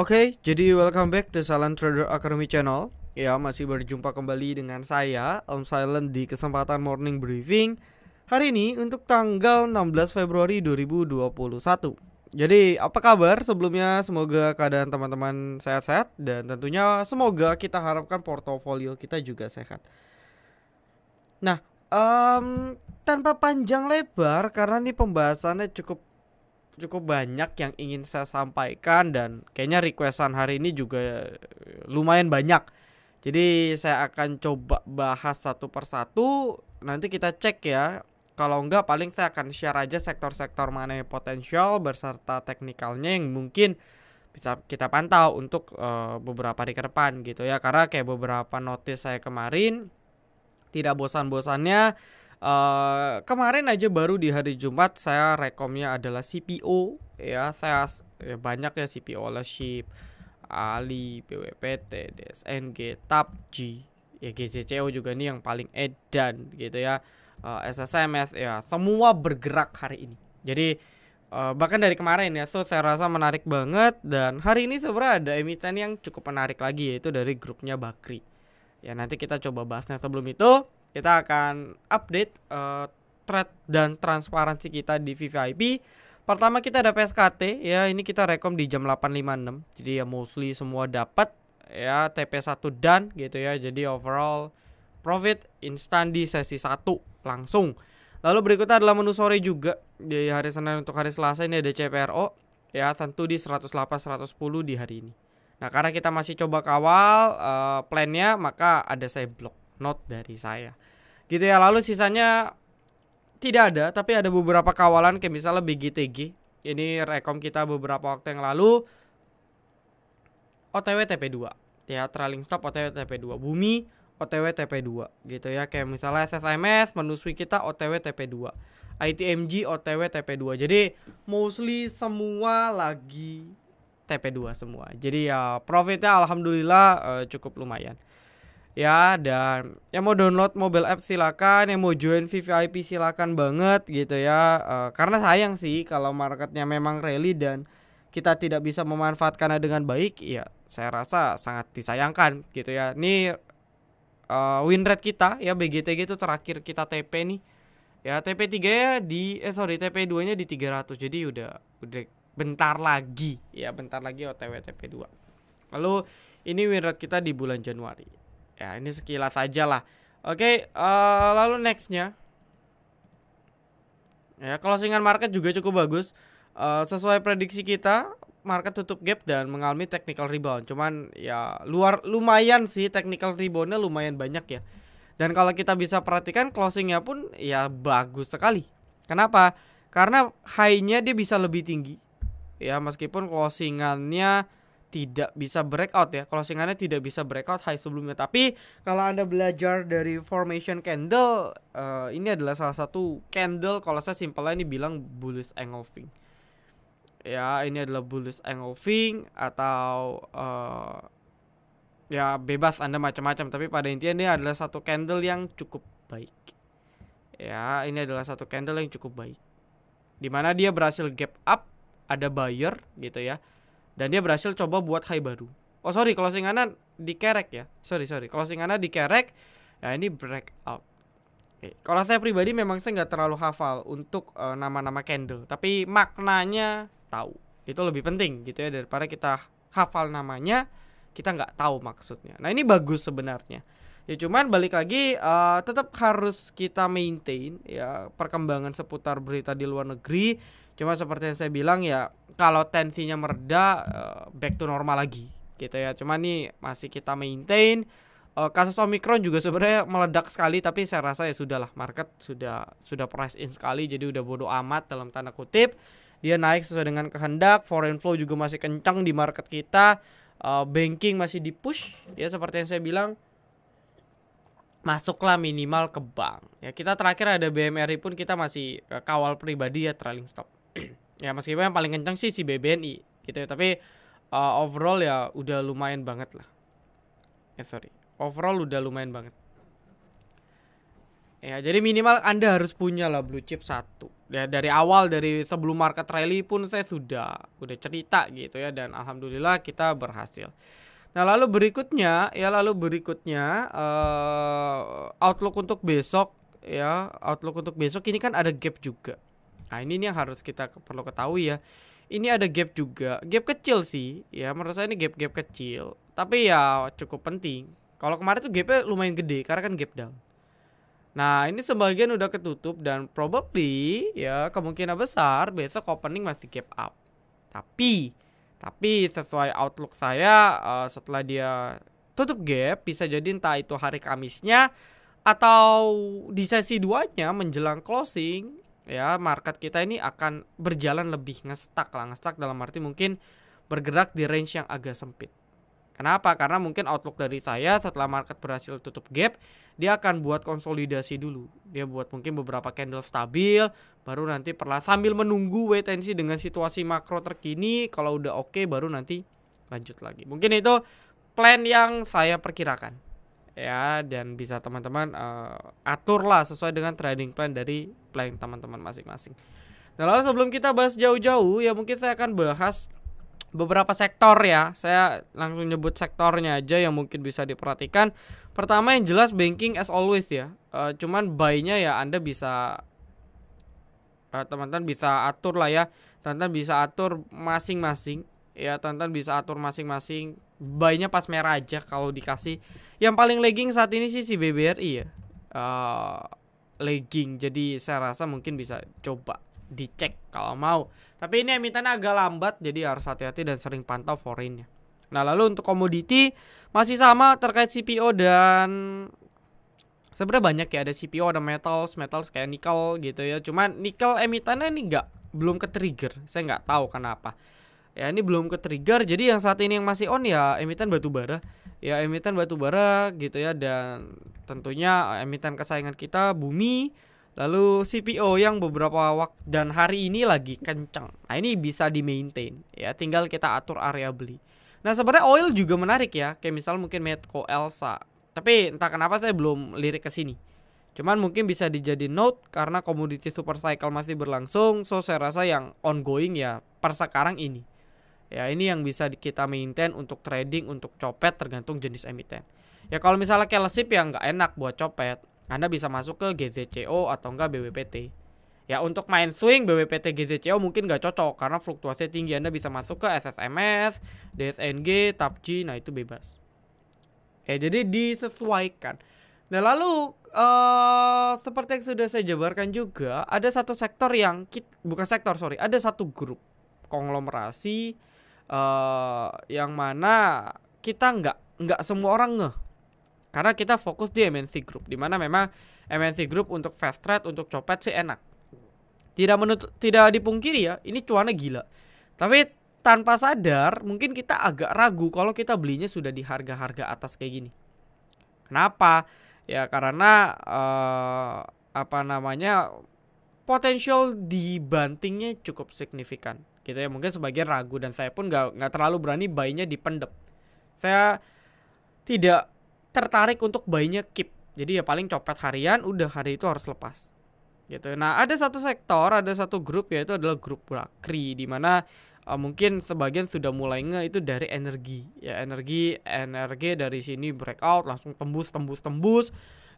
Oke, jadi welcome back to Silent Trader Academy Channel. Ya, masih berjumpa kembali dengan saya, Om Silent, di kesempatan morning briefing hari ini untuk tanggal 16 Februari 2021. Jadi, apa kabar sebelumnya? Semoga keadaan teman-teman sehat-sehat dan tentunya semoga kita harapkan portofolio kita juga sehat. Nah, tanpa panjang lebar karena nih pembahasannya cukup banyak yang ingin saya sampaikan dan kayaknya requestan hari ini juga lumayan banyak. Jadi saya akan coba bahas satu persatu. Nanti kita cek ya. Kalau enggak paling saya akan share aja sektor-sektor mana yang potensial berserta teknikalnya yang mungkin bisa kita pantau untuk beberapa hari ke depan gitu ya. Karena kayak beberapa notice saya kemarin tidak bosan-bosannya. Kemarin aja baru di hari Jumat saya rekomnya adalah CPO ya. Saya banyak ya CPO oleh Ship, Ali, BWPT, DSNG, TAPG, ya GCCO juga nih yang paling edan gitu ya. SSMS ya, semua bergerak hari ini. Jadi bahkan dari kemarin ya, so saya rasa menarik banget. Dan hari ini sebenarnya ada emiten yang cukup menarik lagi, yaitu dari grupnya Bakri. Ya nanti kita coba bahasnya. Sebelum itu kita akan update trade dan transparansi kita di VVIP. Pertama kita ada PSKT ya, ini kita rekom di jam 8.56. Jadi ya mostly semua dapat ya TP1 dan gitu ya. Jadi overall profit instan di sesi 1 langsung. Lalu berikutnya adalah menu sore juga di hari Senin. Untuk hari Selasa ini ada CPRO ya, tentu di 108 110 di hari ini. Nah karena kita masih coba kawal plannya, maka ada saya blok note dari saya gitu ya. Lalu sisanya tidak ada, tapi ada beberapa kawalan kayak misalnya BGTG. Ini rekom kita beberapa waktu yang lalu, OTW TP2 ya, trailing stop OTW TP2. Bumi OTW TP2 gitu ya. Kayak misalnya SSMS menu swing kita OTW TP2, ITMG OTW TP2. Jadi mostly semua lagi TP2 semua. Jadi ya profitnya alhamdulillah cukup lumayan. Ya, dan yang mau download mobile app silakan, yang mau join VVIP silakan banget gitu ya. Karena sayang sih kalau marketnya memang rally dan kita tidak bisa memanfaatkannya dengan baik, ya saya rasa sangat disayangkan gitu ya. Ini win rate kita ya BGTG itu terakhir kita TP nih. Ya TP3 ya TP2-nya di 300. Jadi udah bentar lagi ya, bentar lagi OTW TP2. Lalu ini win rate kita di bulan Januari. Ya ini sekilas saja lah. Oke, lalu nextnya ya, closingan market juga cukup bagus. Sesuai prediksi kita, market tutup gap dan mengalami technical rebound. Cuman ya lumayan sih, technical reboundnya lumayan banyak ya. Dan kalau kita bisa perhatikan closingnya pun ya bagus sekali. Kenapa? Karena high-nya dia bisa lebih tinggi ya, meskipun closingannya tidak bisa breakout ya. Closingannya tidak bisa breakout high sebelumnya. Tapi kalau Anda belajar dari formation candle, ini adalah salah satu candle, kalau saya simpelnya ini bilang bullish engulfing. Ya, ini adalah bullish engulfing atau ya bebas Anda macam-macam, tapi pada intinya ini adalah satu candle yang cukup baik. Ya, ini adalah satu candle yang cukup baik. Dimana dia berhasil gap up, ada buyer gitu ya. Dan dia berhasil coba buat high baru. Oh sorry, closingannya dikerek ya. Sorry, closingannya dikerek. Ya ini breakout. Kalau saya pribadi memang saya nggak terlalu hafal untuk nama-nama candle, tapi maknanya tahu. Itu lebih penting gitu ya, daripada kita hafal namanya, kita nggak tahu maksudnya. Nah ini bagus sebenarnya. Ya cuman balik lagi, tetap harus kita maintain ya perkembangan seputar berita di luar negeri. Cuma seperti yang saya bilang ya, kalau tensinya mereda, back to normal lagi gitu ya. Cuma nih masih kita maintain. Kasus Omicron juga sebenarnya meledak sekali, tapi saya rasa ya sudahlah, market sudah price in sekali, jadi udah bodo amat dalam tanda kutip. Dia naik sesuai dengan kehendak. Foreign flow juga masih kencang di market kita. Banking masih di push ya, seperti yang saya bilang. Masuklah minimal ke bank. Ya kita terakhir ada BMRI pun kita masih kawal pribadi ya, trailing stop. Ya meskipun yang paling kencang sih si BBNI gitu ya, tapi overall ya udah lumayan banget lah. Overall udah lumayan banget. Ya, jadi minimal Anda harus punya lah blue chip satu. Ya, dari awal, dari sebelum market rally pun saya udah cerita gitu ya, dan alhamdulillah kita berhasil. Nah, lalu berikutnya outlook untuk besok ya, outlook untuk besok ini kan ada gap juga. Nah, ini nih yang harus kita perlu ketahui ya. Ini ada gap juga, gap kecil sih ya, menurut saya ini gap kecil, tapi ya cukup penting. Kalau kemarin tuh gapnya lumayan gede karena kan gap down. Nah, ini sebagian udah ketutup dan probably ya kemungkinan besar besok opening masih gap up. Tapi sesuai outlook saya setelah dia tutup gap bisa jadi entah itu hari Kamisnya atau di sesi 2-nya menjelang closing ya, market kita ini akan berjalan lebih ngestak lah. Ngestak dalam arti mungkin bergerak di range yang agak sempit. Kenapa? Karena mungkin outlook dari saya setelah market berhasil tutup gap, dia akan buat konsolidasi dulu. Dia buat mungkin beberapa candle stabil, baru nanti perlahan sambil menunggu wait and see dengan situasi makro terkini. Kalau udah oke, baru nanti lanjut lagi. Mungkin itu plan yang saya perkirakan. Ya, dan bisa teman-teman aturlah sesuai dengan trading plan dari plan teman-teman masing-masing. Nah, lalu sebelum kita bahas jauh-jauh ya, mungkin saya akan bahas beberapa sektor ya. Saya langsung nyebut sektornya aja yang mungkin bisa diperhatikan. Pertama yang jelas banking as always ya. Cuman buy-nya ya Anda bisa teman-teman bisa atur lah ya. Teman-teman bisa atur masing-masing. Ya, teman-teman bisa atur masing-masing. Buy-nya pas merah aja kalau dikasih. Yang paling lagging saat ini sih si BBRI ya. Lagging. Jadi saya rasa mungkin bisa coba dicek kalau mau. Tapi ini emitennya agak lambat, jadi harus hati-hati dan sering pantau foreignnya. Nah, lalu untuk komoditi masih sama terkait CPO dan sebenarnya banyak ya, ada CPO, ada metals kayak nikel gitu ya. Cuman nikel emitennya ini belum ke trigger. Saya nggak tahu kenapa. Ya, ini belum ke trigger. Jadi yang saat ini yang masih on ya emiten batubara. Ya, emiten batubara gitu ya, dan tentunya emiten kesayangan kita Bumi. Lalu CPO yang beberapa waktu dan hari ini lagi kencang. Nah, ini bisa di maintain ya, tinggal kita atur area beli. Nah, sebenarnya oil juga menarik ya, kayak misal mungkin Medco, Elsa. Tapi entah kenapa saya belum lirik ke sini. Cuman mungkin bisa dijadi note karena komoditi super cycle masih berlangsung. So saya rasa yang ongoing ya per sekarang ini. Ya, ini yang bisa kita maintain untuk trading, untuk copet tergantung jenis emiten. Ya, kalau misalnya Kelesip ya nggak enak buat copet. Anda bisa masuk ke GZCO atau enggak BWPT. Ya, untuk main swing BWPT GZCO mungkin nggak cocok karena fluktuasi tinggi. Anda bisa masuk ke SSMS, DSNG, TAPG, nah itu bebas. Ya, jadi disesuaikan. Nah, lalu seperti yang sudah saya jabarkan juga, ada satu sektor yang ada satu grup konglomerasi yang mana kita nggak semua orang ngeh. Karena kita fokus di MNC Group, dimana memang MNC Group untuk fast trade, untuk copet sih enak. Tidak dipungkiri ya, ini cuannya gila. Tapi tanpa sadar mungkin kita agak ragu kalau kita belinya sudah di harga-harga atas kayak gini. Kenapa? Ya karena potensial dibantingnya cukup signifikan. Gitu ya, mungkin sebagian ragu dan saya pun nggak terlalu berani buy-nya dipendep. Saya tidak tertarik untuk buy-nya keep. Jadi ya paling copet harian, udah hari itu harus lepas. Gitu. Nah, ada satu sektor, ada satu grup, yaitu adalah grup Brakri, di mana mungkin sebagian sudah mulai itu dari energi. Ya, energi dari sini breakout langsung tembus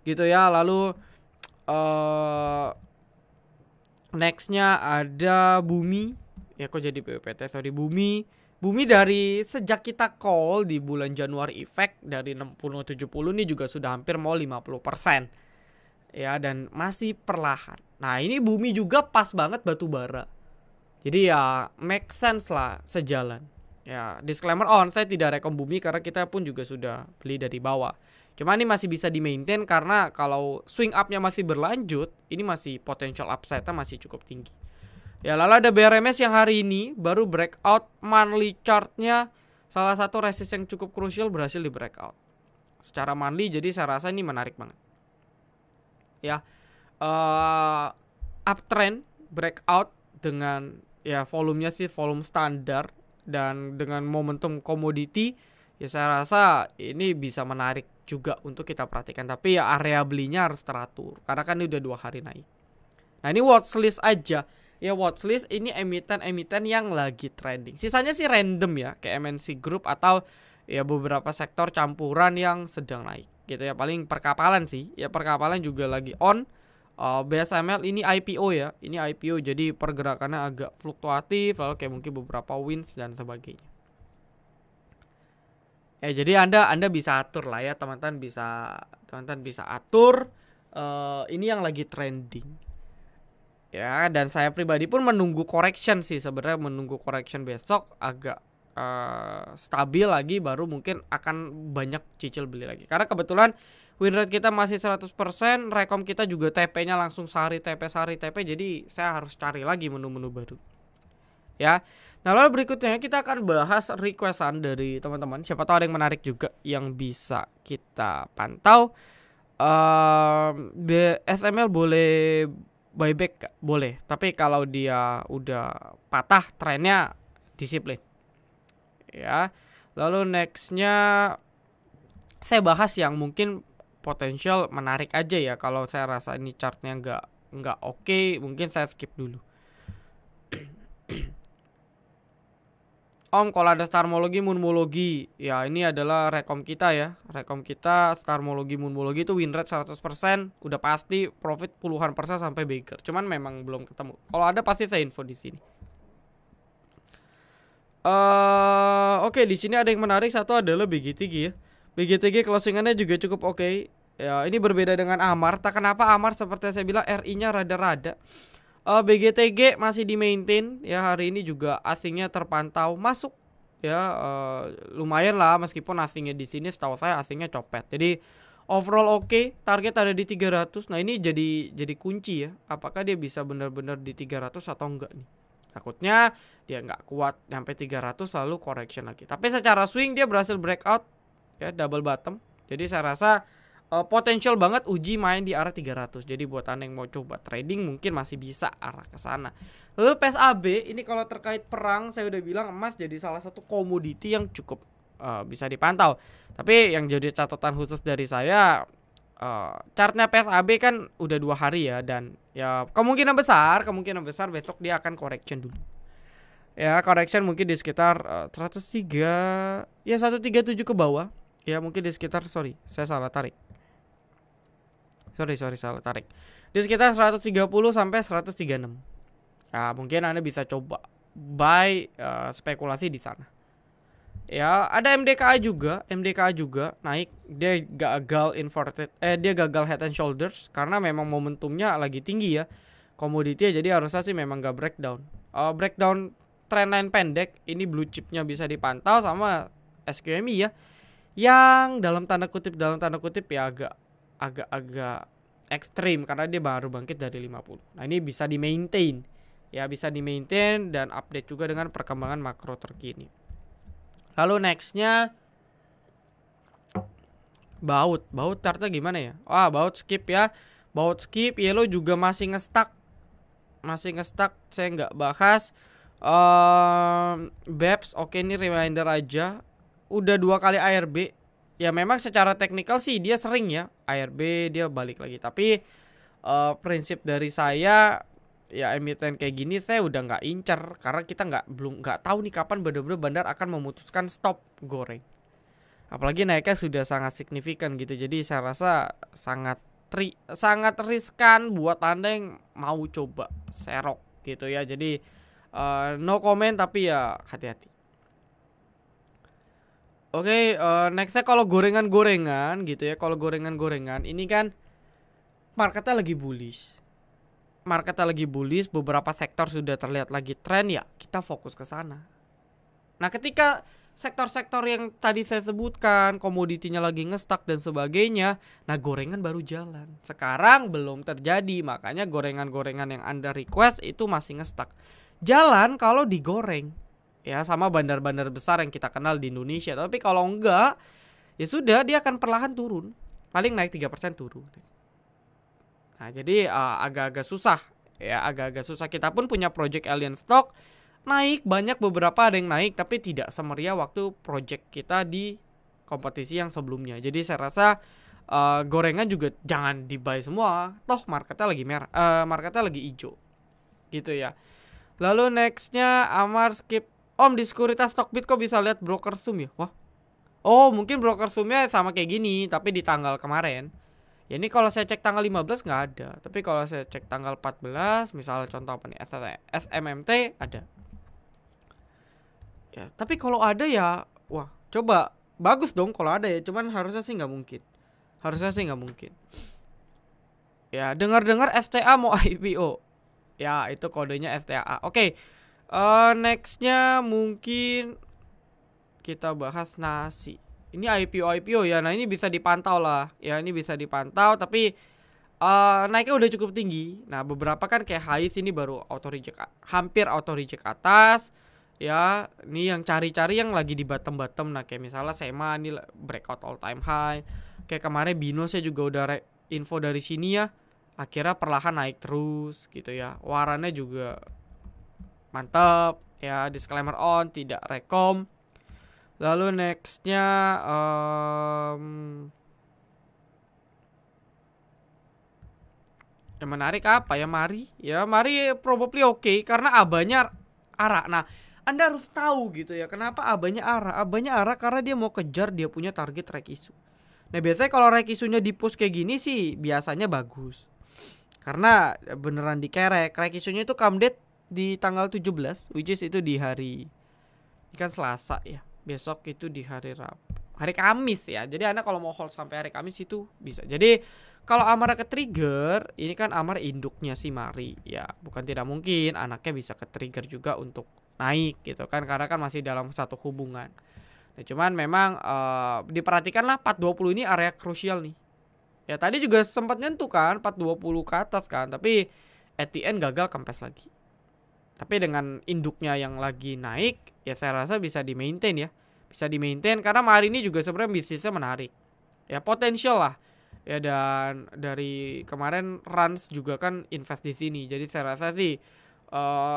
gitu ya. Lalu nextnya ada Bumi. Ya, kok jadi BWPT, sorry, Bumi dari sejak kita call di bulan Januari effect dari 60-70 ini juga sudah hampir mau 50%. Ya, dan masih perlahan. Nah, ini Bumi juga pas banget batubara. Jadi ya make sense lah, sejalan. Ya, disclaimer saya tidak rekom Bumi karena kita pun juga sudah beli dari bawah. Cuma ini masih bisa di maintain karena kalau swing up-nya masih berlanjut, ini masih potential upside-nya masih cukup tinggi. Ya, lalu ada BRMS yang hari ini baru breakout monthly chart-nya, salah satu resist yang cukup krusial berhasil di breakout secara monthly, jadi saya rasa ini menarik banget. Ya, uptrend breakout dengan ya volumenya sih volume standar dan dengan momentum komoditi, ya saya rasa ini bisa menarik juga untuk kita perhatikan. Tapi ya area belinya harus teratur karena kan ini udah 2 hari naik. Nah ini watchlist aja. Ya watchlist ini emiten-emiten yang lagi trending. Sisanya sih random ya, kayak MNC Group atau ya beberapa sektor campuran yang sedang naik gitu ya. Paling perkapalan sih. Ya perkapalan juga lagi on. BSML ini IPO ya. Ini IPO jadi pergerakannya agak fluktuatif, lalu kayak mungkin beberapa wins dan sebagainya. Ya jadi Anda bisa atur lah ya, teman-teman bisa atur ini yang lagi trending. Ya, dan saya pribadi pun menunggu correction sih sebenarnya, menunggu correction besok agak stabil lagi baru mungkin akan banyak cicil beli lagi. Karena kebetulan win rate kita masih 100%, rekom kita juga TP-nya langsung sehari TP, jadi saya harus cari lagi menu-menu baru. Ya. Nah, lalu berikutnya kita akan bahas requestan dari teman-teman. Siapa tahu ada yang menarik juga yang bisa kita pantau. SML boleh buyback gak? Boleh, tapi kalau dia udah patah trennya disiplin ya. Lalu nextnya saya bahas yang mungkin potensial menarik aja ya. Kalau saya rasa ini chartnya nggak oke, mungkin saya skip dulu. Om, kalau ada Starmology, Moonmology, ya ini adalah rekom kita ya. Rekom kita Starmology, Moonmology itu win rate 100%, udah pasti profit puluhan persen sampai beggar. Cuman memang belum ketemu. Kalau ada pasti saya info di sini. Oke, di sini ada yang menarik, satu adalah BGTG ya. BGTG closingannya juga cukup oke. Ya, ini berbeda dengan Amar. Tak kenapa Amar seperti saya bilang RI-nya rada-rada. BGTG masih di maintain ya, hari ini juga asingnya terpantau masuk ya, lumayan lah meskipun asingnya di sini setahu saya asingnya copet. Jadi overall oke, target ada di 300. Nah, ini jadi kunci ya. Apakah dia bisa benar-benar di 300 atau enggak nih? Takutnya dia nggak kuat sampai 300 lalu correction lagi. Tapi secara swing dia berhasil breakout ya, double bottom. Jadi saya rasa potensial banget uji main di arah 300. Jadi buat Anda yang mau coba trading mungkin masih bisa arah ke sana. Lalu PSAB ini kalau terkait perang saya udah bilang emas jadi salah satu komoditi yang cukup bisa dipantau. Tapi yang jadi catatan khusus dari saya, chartnya PSAB kan udah 2 hari ya, dan ya kemungkinan besar besok dia akan correction dulu. Ya correction mungkin di sekitar 103 ya 137 ke bawah. Ya mungkin di sekitar, sorry saya salah tarik. Sorry salah tarik. Di sekitar 130 sampai 136. Nah, mungkin Anda bisa coba buy spekulasi di sana. Ya, ada MDKA juga naik. Dia gagal inverted, dia gagal head and shoulders karena memang momentumnya lagi tinggi ya. Komoditi, jadi harusnya sih memang gak breakdown. Breakdown trendline pendek ini blue chipnya bisa dipantau sama SQMI ya. Yang dalam tanda kutip ya agak ekstrim karena dia baru bangkit dari 50. Nah, ini bisa di maintain. Ya, bisa di maintain dan update juga dengan perkembangan makro terkini. Lalu nextnya Baut chartnya gimana ya? Baut skip ya. Baut skip, Yellow juga masih ngestak. Saya nggak bahas. BEPS oke, ini reminder aja. Udah 2 kali ARB. Ya memang secara teknikal sih dia sering ya ARB dia balik lagi. Tapi prinsip dari saya ya, emiten kayak gini saya udah nggak incer karena kita belum tahu nih kapan benar-benar bandar akan memutuskan stop goreng. Apalagi naiknya sudah sangat signifikan gitu. Jadi saya rasa sangat riskan buat Anda yang mau coba serok gitu ya. Jadi no comment, tapi ya hati-hati. Oke, nextnya kalau gorengan-gorengan gitu ya. Kalau gorengan-gorengan ini kan marketnya lagi bullish. Beberapa sektor sudah terlihat lagi tren ya, kita fokus ke sana. Nah, ketika sektor-sektor yang tadi saya sebutkan komoditinya lagi ngestak dan sebagainya, nah gorengan baru jalan. Sekarang belum terjadi, makanya gorengan-gorengan yang Anda request itu masih ngestak. Jalan kalau digoreng. Ya, sama bandar-bandar besar yang kita kenal di Indonesia. Tapi kalau enggak, ya sudah, dia akan perlahan turun. Paling naik 3% turun. Nah, jadi agak-agak susah. Ya, agak-agak susah. Kita pun punya project Alien Stock. Naik, banyak, beberapa ada yang naik. Tapi tidak semeriah waktu project kita di kompetisi yang sebelumnya. Jadi saya rasa gorengan juga jangan di-buy semua. Toh marketnya lagi merah, marketnya lagi hijau. Gitu ya. Lalu nextnya Amar skip. Om, di sekuritas Stockbit kok bisa lihat broker zoom ya? Wah. Oh, mungkin broker zoomnya sama kayak gini, tapi di tanggal kemarin. Ya ini kalau saya cek tanggal 15 nggak ada. Tapi kalau saya cek tanggal 14, misalnya contoh apa nih, SMMT ada. Ya, tapi kalau ada ya, wah, coba bagus dong kalau ada ya. Cuman harusnya sih nggak mungkin. Harusnya sih nggak mungkin. Ya, dengar-dengar FTA mau IPO. Ya, itu kodenya FTA. Oke. Nextnya mungkin kita bahas nasi. Ini IPO ya. Nah, ini bisa dipantau lah. Ya, ini bisa dipantau tapi naiknya udah cukup tinggi. Nah, beberapa kan kayak Hais ini baru auto reject, hampir auto reject atas. Ya, ini yang cari-cari yang lagi di bottom-bottom. Nah, kayak misalnya Sema ini breakout all time high. Kayak kemarin Bino saya juga udah info dari sini ya. Akhirnya perlahan naik terus gitu ya. Warannya juga mantap ya, disclaimer on, tidak rekom. Lalu nextnya yang menarik apa ya, Mari probably oke karena abanya ARA. Nah, Anda harus tahu gitu ya, kenapa abanya ARA karena dia mau kejar dia punya target rek isu. Nah, biasanya kalau rek isunya di push kayak gini sih biasanya bagus. Karena beneran dikerek. Rek isunya itu come date di tanggal 17, which is itu di hari, ini kan Selasa ya. Besok itu di hari hari Kamis ya. Jadi Anda kalau mau hold sampai hari Kamis itu bisa. Jadi kalau Amara ke trigger, ini kan Amar induknya si Mari ya. Bukan tidak mungkin anaknya bisa ke trigger juga untuk naik gitu kan, karena kan masih dalam satu hubungan. Nah, cuman memang diperhatikanlah 420 ini area krusial nih. Ya tadi juga sempat nyentuh kan 420 ke atas kan, tapi at the end gagal kempes lagi. Tapi dengan induknya yang lagi naik, ya saya rasa bisa di maintain ya. Bisa di maintain karena hari ini juga sebenarnya bisnisnya menarik. Ya potensial lah. Ya, dan dari kemarin Rans juga kan invest di sini. Jadi saya rasa sih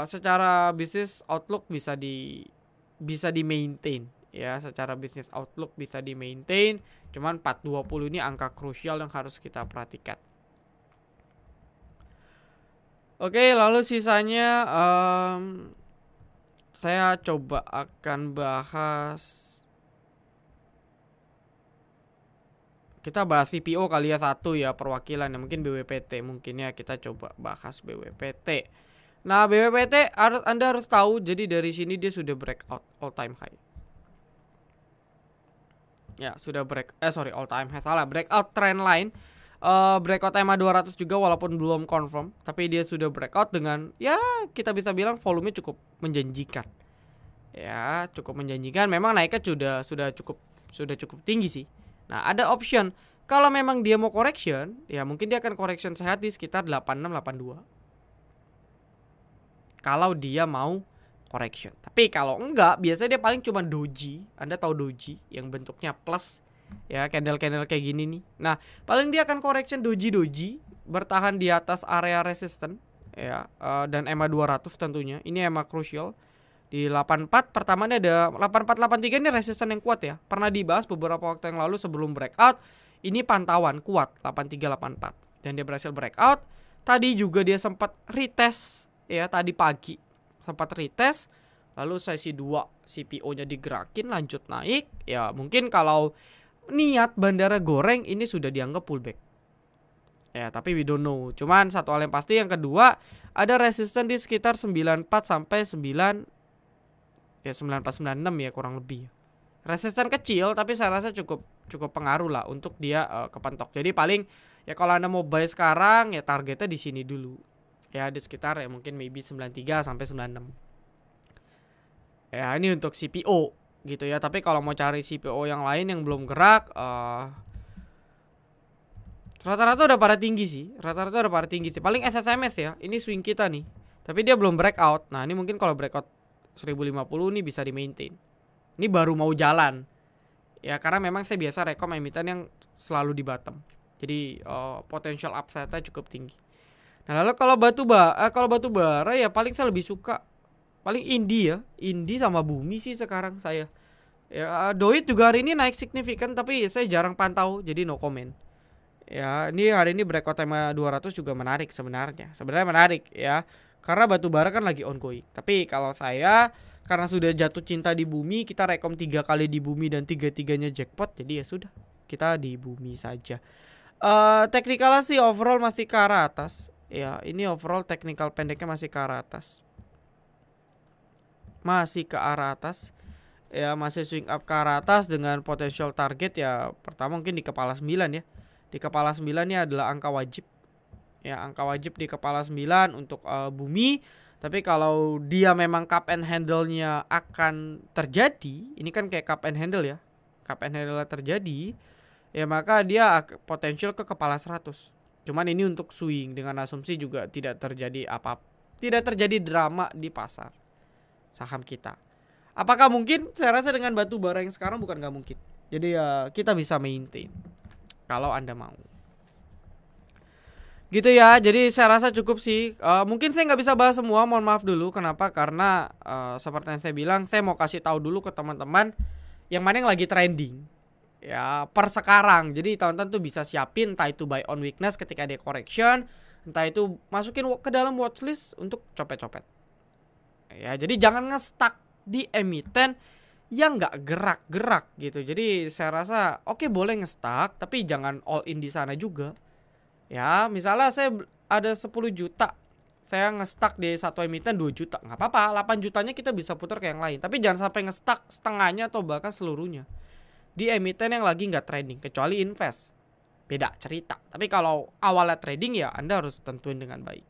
secara bisnis outlook bisa di maintain. Ya, secara bisnis outlook bisa di maintain. Cuman 420 ini angka krusial yang harus kita perhatikan. Oke, lalu sisanya saya coba akan bahas. Kita bahas CPO kali ya, satu ya perwakilan ya, mungkin BWPT mungkin ya, kita coba bahas BWPT. Nah, BWPT Anda harus tahu, jadi dari sini dia sudah breakout all time high. Ya, sudah all time high, salah, breakout trend line. Breakout EMA 200 juga walaupun belum confirm, tapi dia sudah breakout dengan ya kita bisa bilang volumenya cukup menjanjikan. Ya, cukup menjanjikan. Memang naiknya sudah cukup tinggi sih. Nah, ada option kalau memang dia mau correction, ya mungkin dia akan correction sehat di sekitar 8682. Kalau dia mau correction. Tapi kalau enggak, biasanya dia paling cuma doji. Anda tahu doji yang bentuknya plus. Ya, candle-candle kayak gini nih. Nah, paling dia akan correction doji bertahan di atas area resisten ya, dan EMA 200 tentunya. Ini EMA crucial di 84. Pertamanya ada 8483 ini resisten yang kuat ya. Pernah dibahas beberapa waktu yang lalu sebelum breakout. Ini pantauan kuat 8384 dan dia berhasil breakout. Tadi juga dia sempat retest ya, tadi pagi sempat retest. Lalu sesi 2 CPO-nya digerakin lanjut naik. Ya, mungkin kalau niat bandara goreng ini sudah dianggap pullback. Ya, tapi we don't know. Cuman satu hal yang pasti, yang kedua, ada resisten di sekitar 94 sampai 9 ya 9496 ya kurang lebih. Resisten kecil tapi saya rasa cukup pengaruh lah untuk dia kepentok. Jadi paling ya kalau Anda mau buy sekarang ya targetnya di sini dulu. Ya di sekitar ya mungkin maybe 93 sampai 96. Ya ini untuk CPO gitu ya. Tapi kalau mau cari CPO yang lain yang belum gerak, rata-rata udah pada tinggi sih. Paling SSMS ya. Ini swing kita nih. Tapi dia belum breakout. Nah, ini mungkin kalau breakout 1050 nih bisa di maintain. Ini baru mau jalan. Ya karena memang saya biasa rekom emiten yang selalu di bottom. Jadi potential upside-nya cukup tinggi. Nah, lalu kalau batu bara ya paling saya lebih suka paling Indi ya. Indi sama Bumi sih sekarang saya. Ya, Doit juga hari ini naik signifikan tapi saya jarang pantau jadi no comment. Ya, ini hari ini breakout tema 200 juga menarik sebenarnya. Sebenarnya menarik ya. Karena batu bara kan lagi ongoing. Tapi kalau saya karena sudah jatuh cinta di bumi, kita rekom 3 kali di bumi dan 3-tiganya jackpot. Jadi ya sudah, kita di bumi saja. Teknikal sih overall masih ke arah atas. Ya, ini overall teknikal pendeknya masih ke arah atas. Masih ke arah atas. Ya, masih swing up ke arah atas dengan potential target ya. Pertama mungkin di kepala 9 ya. Di kepala 9 ini adalah angka wajib. Ya, angka wajib di kepala 9 untuk bumi. Tapi kalau dia memang cup and handle-nya akan terjadi, ini kan kayak cup and handle ya. Cup and handle-nya terjadi, ya maka dia potensial ke kepala 100. Cuman ini untuk swing dengan asumsi juga tidak terjadi tidak terjadi drama di pasar saham kita. Apakah mungkin? Saya rasa dengan batu bara yang sekarang bukan nggak mungkin. Jadi ya kita bisa maintain kalau Anda mau. Gitu ya. Jadi saya rasa cukup sih. Mungkin saya nggak bisa bahas semua. Mohon maaf dulu. Kenapa? Karena seperti yang saya bilang, saya mau kasih tahu dulu ke teman-teman yang mana yang lagi trending. Ya per sekarang. Jadi teman-teman tuh bisa siapin entah itu buy on weakness ketika ada correction, entah itu masukin ke dalam watchlist untuk copet-copet. Ya jadi jangan nge-stuck di emiten yang nggak gerak-gerak gitu. Jadi saya rasa oke, boleh nge-stuck tapi jangan all in di sana juga. Ya misalnya saya ada 10 juta, saya nge-stuck di satu emiten 2 juta, nggak apa-apa, 8 jutanya kita bisa putar ke yang lain. Tapi jangan sampai nge-stuck setengahnya atau bahkan seluruhnya di emiten yang lagi nggak trading, kecuali invest, beda cerita. Tapi kalau awalnya trading ya Anda harus tentuin dengan baik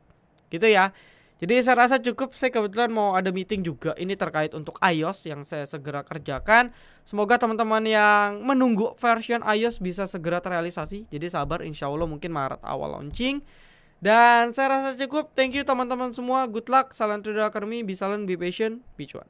gitu ya. Jadi saya rasa cukup. Saya kebetulan mau ada meeting juga ini terkait untuk iOS yang saya segera kerjakan. Semoga teman-teman yang menunggu version iOS bisa segera terrealisasi. Jadi sabar, insya Allah mungkin Maret awal launching. Dan saya rasa cukup. Thank you teman-teman semua. Good luck. Salam Trader Academy. Be silent, be patient, be cuan.